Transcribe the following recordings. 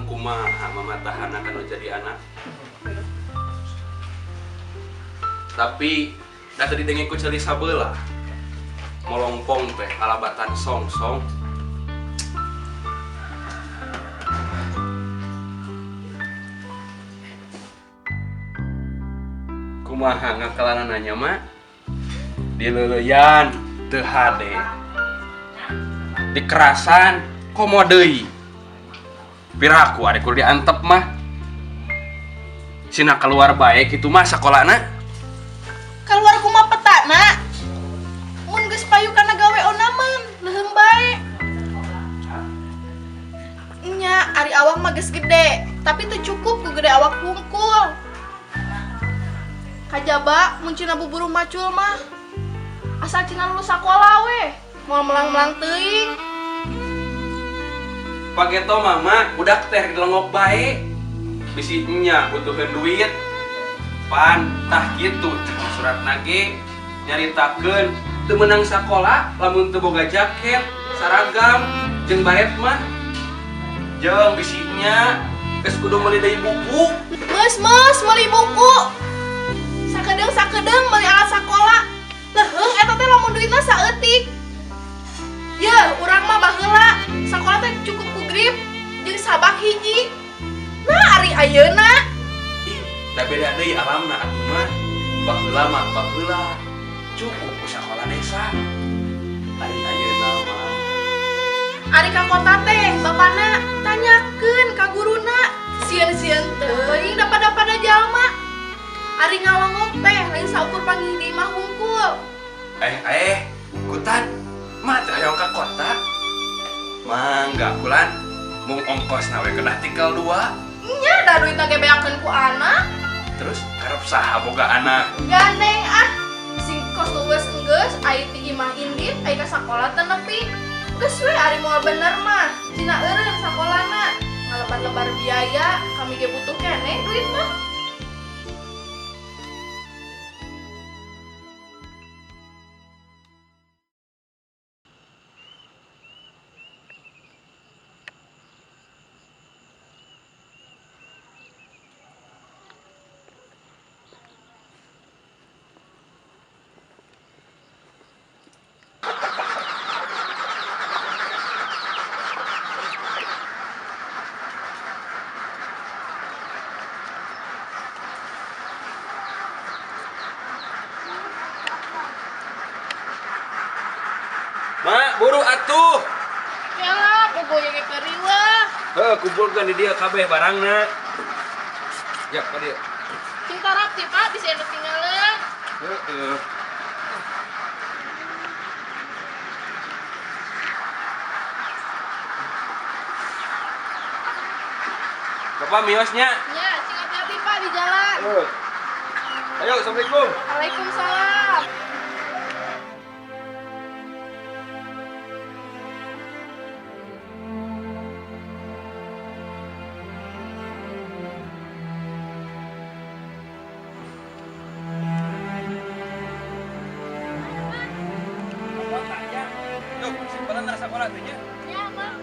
kumaha mamatahan akan jadi anak. Tapi da tadi dengeng ku ceuli sabeula. Molongpong teh alabatan song-song. Kumaha ngakalanannya mah? Dileuleyan teu hade. Dikerasan komo deui. Piraku ade kudu diantep mah. Sina keluar bae kitu mah sakolana. Keluar kumaha petana. Mun geus payu kana gawe onaman, leuheung bae. Nya, ari awak mah geus gede, tapi teu cukup ku gede awak hungkul. Kajaba mun cina buburu macul mah asal cina lulus sakola we, moal melang-melang teuing. Pageto mama budak teh dilengok bae. Bisi nya butuheun duit. Pan tah kitu surat nage nyaritakeun teu meunang sakola lamun teu boga jaket, saragam, jeung baret mah. Jeung bisi nya geus kudu meuli deui buku. Mas, meuli buku. Sakedeung meuli alat sakola. Leuheung eta teh lamun duitna saeutik. Yeuh, urang mah baheula sakola teh cukup ku grip jeung sabak hiji. Nah, ari ayeuna Ih, da beda deui alamna atuh mah. Baheula mah baheula. Cukup ku sakola desa. Ari ayeuna mah ari ka kota teh bapana tanyakeun ka guruna. Sieun-sieun teuing dapada jalma. Ari ngalongok teh lain saukur panggih di imah hungkul. Kutan, mah teh hayang ka kota. Mangga kulan, mung ongkos nawe kedah tinggal 2. Nya da duitna ge beakeun ku anak. Terus karep saha boga anak. Gandeng sing kos luwes enggeus aya ti imah indit aya ka sakola teu nepi. Geus we ari moal bener mah, cina eureun sakolana. Ngalebar-lebar biaya, kami ge butuh keneh duit mah. Mak, buru atuh. Yalah, bogoh ge keriwah. Kumpulkan di dia kabeh barangna. Ya, ka dieu. Cinta rapti Pak, bisa enak tinggalin. Heeh. Bapak miosnya. Ya, cing hati-hati Pak di jalan. Ayo, assalamualaikum. Waalaikumsalam. Yuk, simpanan rasa sekolah tuh nya. Ya, Bang.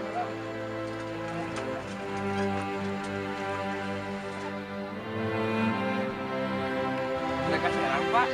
Mereka sekarang, Pak.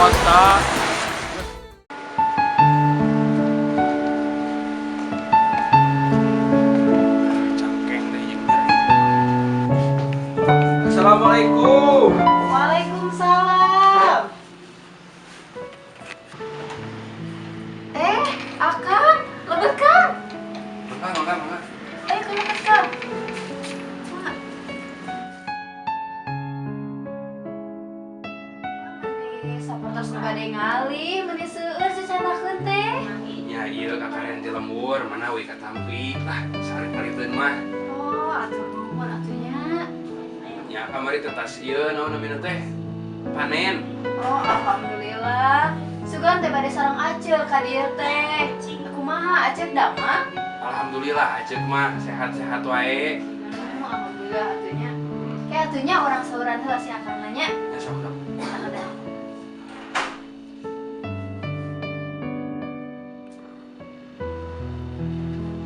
mata. Cangkeng deh yang nyeri. Assalamualaikum. Waalaikumsalam. Akang, lebet Kang. Mangga. Ke lebet Kang. Sapertos nu bade ngali, meuni seueur cicanakeun teh. Ya iya kakaren di lembur mana we katampi. Lah sare pariteun mah. Oh, atuh nuhun atunya. Ya kamari teh tas ieu naon namina teh? Panen. Oh, alhamdulillah. Sugan teh bade sareng Aceu ka dieu teh. Kumaha Aceu da mah? Alhamdulillah aceuk mah sehat-sehat wae. Alhamdulillah atunya. Kayak atunya orang sauran heula si Akang nanya. Ya sok. Ada.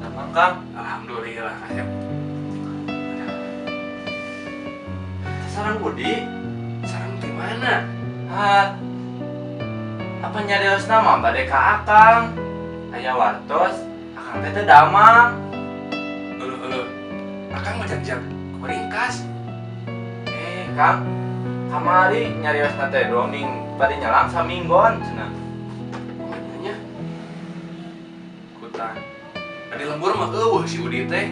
Damang Kang. Alhamdulillah Asep. Sarang Budi. Sarang di mana? Apa nyarios nama bade ka Akang? Aya wartos, Akang teh damang. Akang majak-jak keringkas. Kang, kamari nyarios teh donging bade nyalang saminggon cenah. Nya. Kutan. Adi lembur mah eueuh si Udi teh.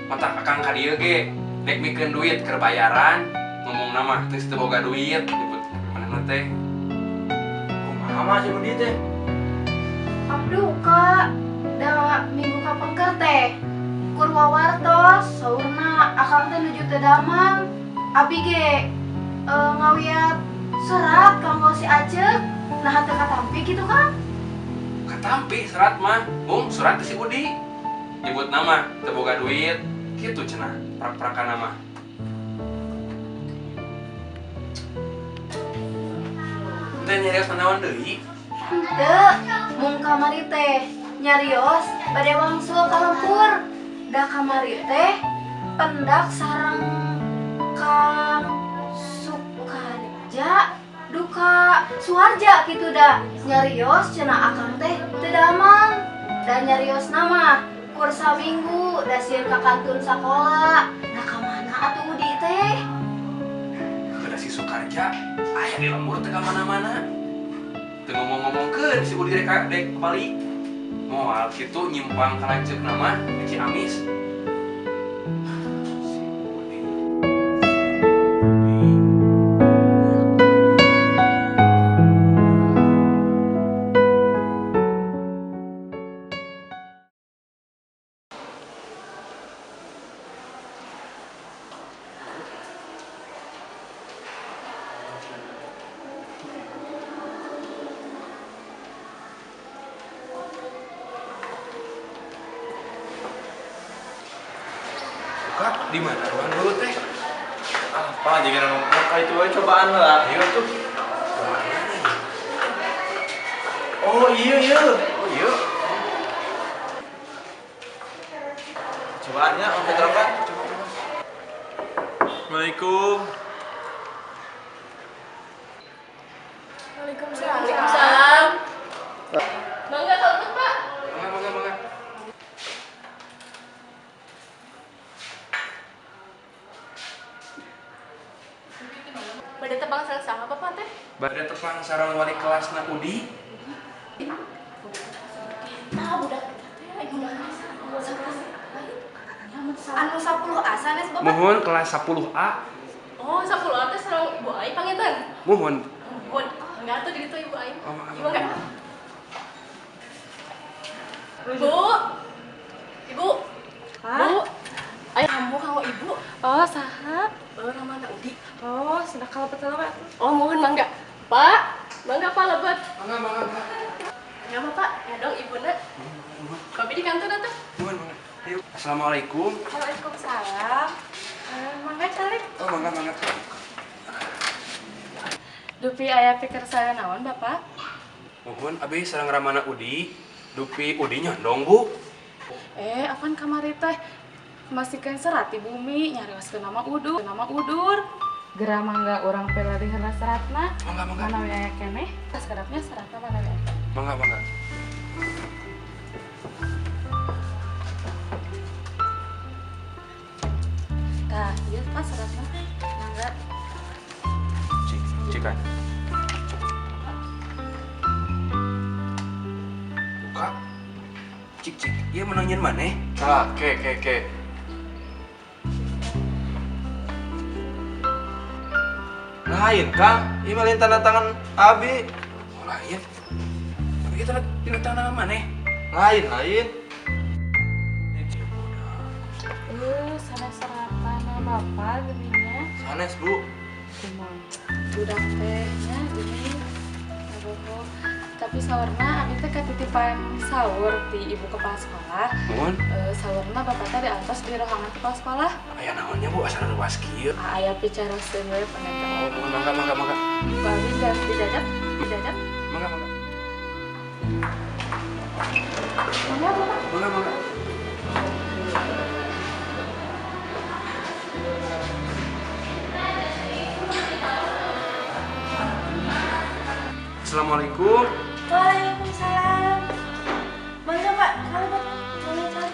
Mata Akang ka dieu ge nek mikeun duit keur bayaran, ngomongna mah teu teu boga duit nyebut manehna teh. Kumaha mah si Budi teh? Abduh Kak, da minggu kapengker teh kur wawartos saurna Akang teh nuju teu damang. Abi ge ngawiat serat kanggo si Aceu nah teu katampi kitu Kang. Katampi serat mah, bung surat teh si Udi. Nyebut nama teu boga duit, kitu cenah prak-prakan mah. Teh nyarios naon deui? Teu, mung kamari teh nyarios bade wangsul ka lempur. Da kamari teh pendak sareng Kang Sukarja duka Suarja gitu da nyarios cenah Akang teh teu damang. Da nyarios nama kur saminggu da sieun ka kantun sakola. Da ka mana atuh Udi teh? Kada si Sukarja aya di lembur teh ka mana-mana. Teu ngomong-ngomongkeun si Udi dek balik. Moal kitu nyimpang ka lanceuk nama di Ciamis. Si Udi. Kak, di mana ruang dulu teh? Apa jadi nongkrong ka itu we cobaan lah. Ayo tuh. Oh iya. Oh iya. Cobaannya om terangkan. Assalamualaikum. Waalaikumsalam. Mangga tutup Pak. Mangga. Bade tebang sareng saha Bapak teh? Bade tepang sareng wali kelasna Udi. Nah, budak anu 10 asanes Bapak. Mohon kelas 10A. Oh, 10 teh sareng Ibu Ai pangetan. Mohon. Bon, enggak tuh gitu Ibu Ai. Oh, Ibu enggak. Ibu. Ibu. Bu. Ayo ambu kanggo Ibu. Oh, saha? Nama anak Udi. Oh, sudah kalau betul Pak. Oh, mohon mangga. Pak, mangga Pak lebet. Mangga. Ya Bapak, ya dong Ibuna. Babi di kantor atuh. Mohon. Ayo. Assalamualaikum. Waalaikumsalam. Mangga calik. Oh, mangga. Dupi aya pikir saya naon Bapak? Mohon abi sareng ramana Udi. Dupi Udi nyondong, Bu. Apaan kamari teh? Masihkan serat di bumi nyarios ke nama udur. Gera mangga orang pelari heula seratna. Mangga. Mana we aya kene? seratnya seratnya mana nih? Mangga, mangga. Tah, iya pas seratnya. Mangga. Cik, cikan. Buka. Cik, cik. Iya menangin mana? Ke. Lain, Kang. Emailin tanda tangan Abi. Oh, lain. Tapi kita tidak tanah mana? Lain. Sana seratan bapak geminya. Sanes, Bu. Cuma budak tehnya gini. Aduh. Tapi saurna abi teh ketitipan saur di ibu kepala sekolah. Mohon. Saurna bapak teh diantos di ruangan kepala sekolah. Aya naonnya Bu, asal ruas kieu. Aya bicara seuneu Oh, penentang. mangga. Ku abi jangan dijajak. Mangga. Mana? Mangga. Assalamualaikum. Waalaikumsalam. Mangga Pak, kalau Pak, boleh Pak.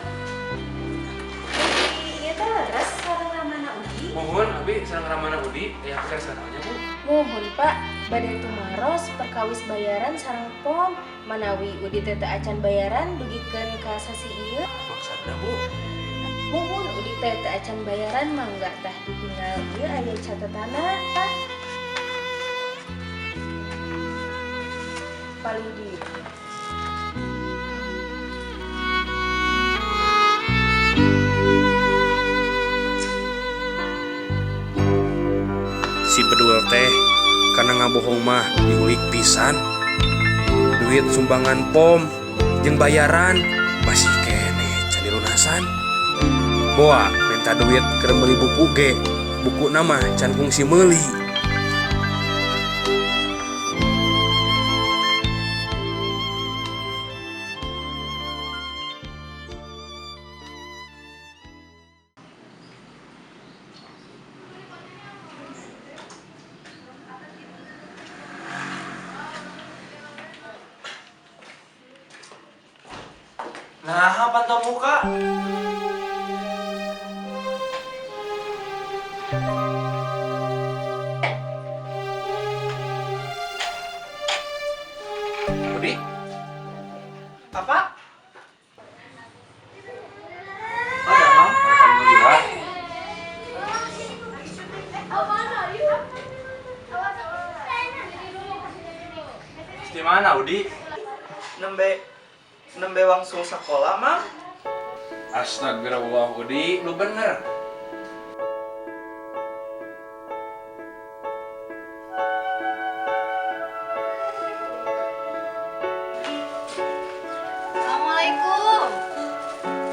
Iya teh leres sareng ramana Udi. Mohon, Abi, sareng ramana Udi, aya keur sanaonya, Bu. Mohon Pak, badai tumaros perkawis bayaran sareng pom manawi Udi teh teu acan bayaran dugikeun ka sasi ieu. Maksudna, Bu. Mohon Udi teh teu acan bayaran mangga tah ditinggal ieu aya catetana Pak. Palidi. Si bedul teh karena ngabohong mah diulik pisan. Duit sumbangan pom jeung bayaran masih kene can dilunasan. Boa minta duit keur meuli buku ge. Buku nama can kungsi meuli. Nah, pantau muka. Budi, Apa? Ada, Mam. alhamdulillah. Di mana, Udi? Nembe langsung sekolah, Mam. Astagfirullah, Udi, lu bener. Assalamualaikum.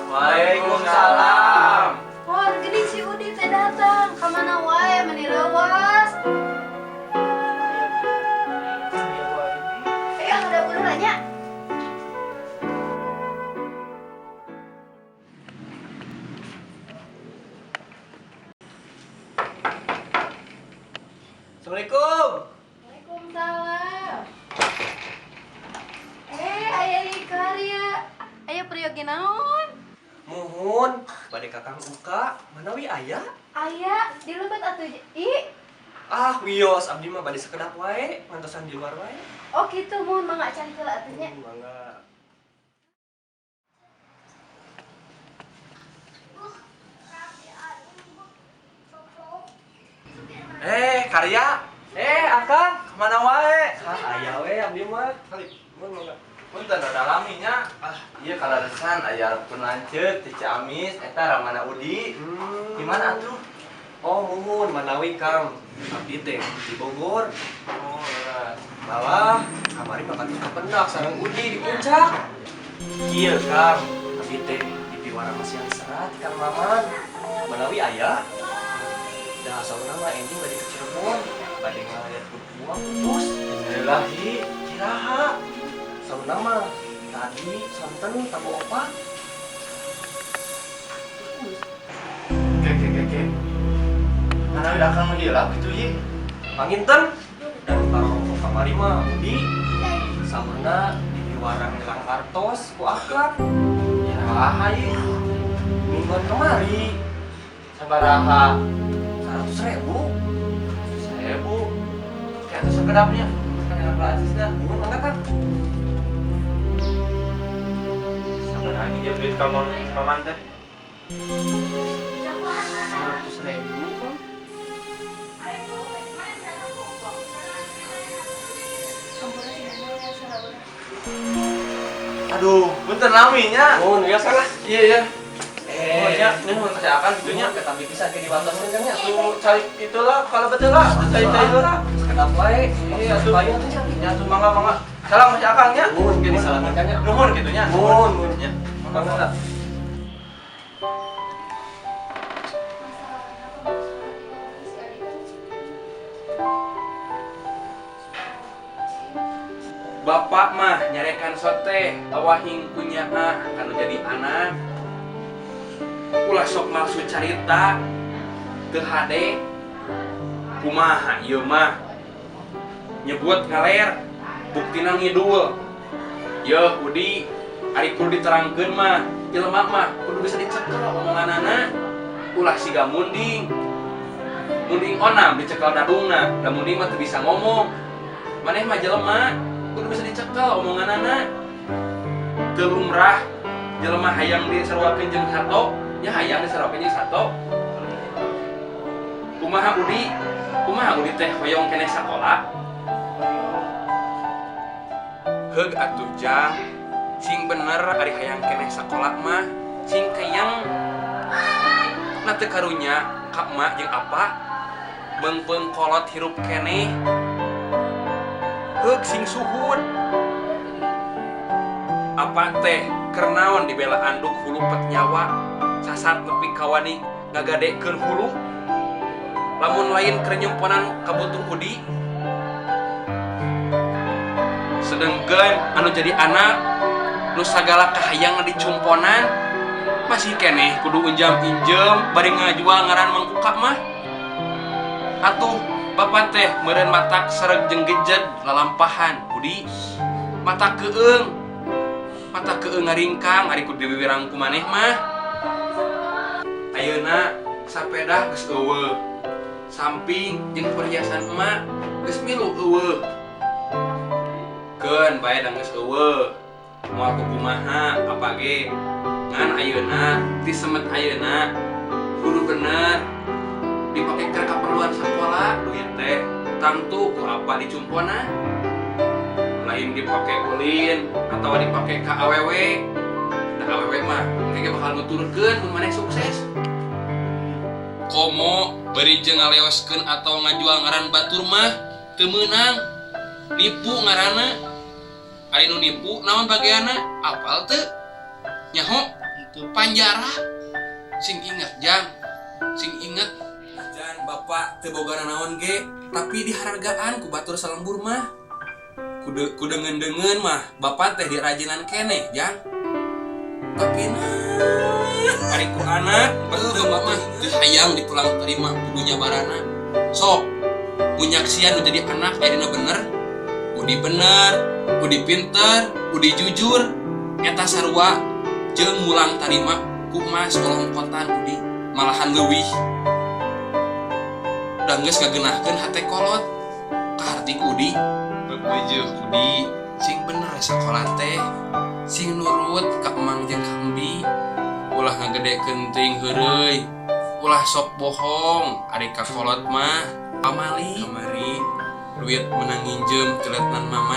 Waalaikumsalam. Oh, gede si Udi teh datang. Ka mana wae meni leuwas. Ada bulu nanya. Assalamualaikum. Waalaikumsalam. Aya di karya. Aya priyogi naon? Muhun, bade kakang buka, manawi aya? Aya di lebat atuh. Ih. Ah, wios, abdi mah bade sekedap wae, ngantosan di luar wae. Oh gitu, mohon mangga can heula atuhnya. Mangga. Karya. Akang, kemana wae? Aya we abdi mah. Kali, mangga. Punten ada laminya. Iya kalaresan aya rukun lanceut ti Ciamis eta Ramana Udi. Gimana atuh? Oh, muhun manawi Kang. Abdi teh di Bogor. Oh, malah kamari makan kependak sareng Udi di puncak. Iya, Kang. Abdi teh di piwara masih serat Kang Maman. Manawi aya. Dah sauna mah ending bade ke Cirebon. Bade ngaliat buah putus. Innalillahi. Kiraha. Sauna mah tadi santen tabu opat. Oke. Karena udah akan menghilang gitu ya. Panginten dan taruh kamari mah Udi samana di warang gelang kartos ku akak. Ya hayu mingguan kemari sabaraha 100.000. 100.000 kayak itu sekedapnya kan enak basis dah nyuhun mangga kan. Sabaraha dia duit kamu paman teh? 100.000 kan. Aduh, punten naminya. Oh, biasa lah. Iya ya. Oh, Ya, ini mau kerja akan gitunya. Tapi bisa ke di watas kan ya. Tuh cari itulah kalau betul lah, cari lah. Kenapa wae? Iya tuh. Bayu tuh cari. Ya tuh mangga. Salam masih akangnya. Nuhun jadi salaman kan ya. Nuhun gitunya. Nuhun. Ya. Mangga. Bapak mah nyarekan sote awahing kunyaha kanu jadi anak. Ulah sok malsu carita teu hade. Kumaha ieu mah? Nyebut ngaler buktina ngidul. Yeuh Udi, ari kudu diterangkeun mah, jelema mah kudu bisa dicekel omonganana. Ulah siga munding. Munding onam dicekel dadungna, da munding mah teu bisa ngomong. Maneh mah jelema kudu bisa dicekel omonganana. Teu lumrah jelema hayang diseruakeun jeung sato, nya hayang diseruakeun jeung sato. Kumaha Udi teh hoyong keneh sakola? Heug atuh Jang, sing bener ari hayang keneh sakola mah, sing kayang na teu karunya ka emak jeung apa beungpeung kolot hirup keneh. Heug sing suhud. Apa teh keur naon dibela anduk hulu pet nyawa, sasat nepi kawani ngagadekeun hulu. Lamun lain keur nyemponan kabutuh Udi. Sedengkeun anu jadi anak nu sagala kahayang dicumponan masih keneh kudu unjam-injem bari ngajual ngaran mangkuka mah. Atuh bapak teh meureun matak sareg jeung gejed lalampahan Udi. Mata keung ngaringkang ari kudu diwirang ku maneh mah. Ayeuna sapeda geus eueuh. Samping jeung perhiasan emak geus milu eueuh. Keun bae da geus eueuh. Moal kumaha apa ge? Ngan ayeuna ti semet ayeuna kudu bener dipake keur kaperluan sakola duit teh tangtu ku apa dicumpona. Lain dipake ulin atau dipake ka awewe. Da awewe mah engke bakal nuturkeun mun maneh sukses. Komo beri jeung ngaleoskeun atau ngajual ngaran batur mah teu meunang. Nipu ngaranna. Ari nu nipu naon bageana? Apal teu? Nyaho? Panjara. Sing inget Jang. Sing inget. Jan bapak teu boga naon ge, tapi dihargaan ku batur salembur mah. Kudu deungeun mah bapak teh dirajinan keneh Jang. Tapi ari ku anak betul bapak mah teu hayang dipulang terima kudunya barana. Sok punyaksian nu jadi anak ayeuna bener. Udi bener, Udi pinter, Udi jujur, eta sarua jeung mulang tarima ku mah sekolah hongkotan Udi malahan leuwih. Da geus ngageunahkeun hate kolot ka harti Udi. Bebeujeuh Udi sing bener sakola teh, sing nurut ka emang jeung ka embi. Ulah ngagedekeun teuing heureuy, ulah sok bohong ari ka kolot mah. Kamari duit menang nginjem teletnan mama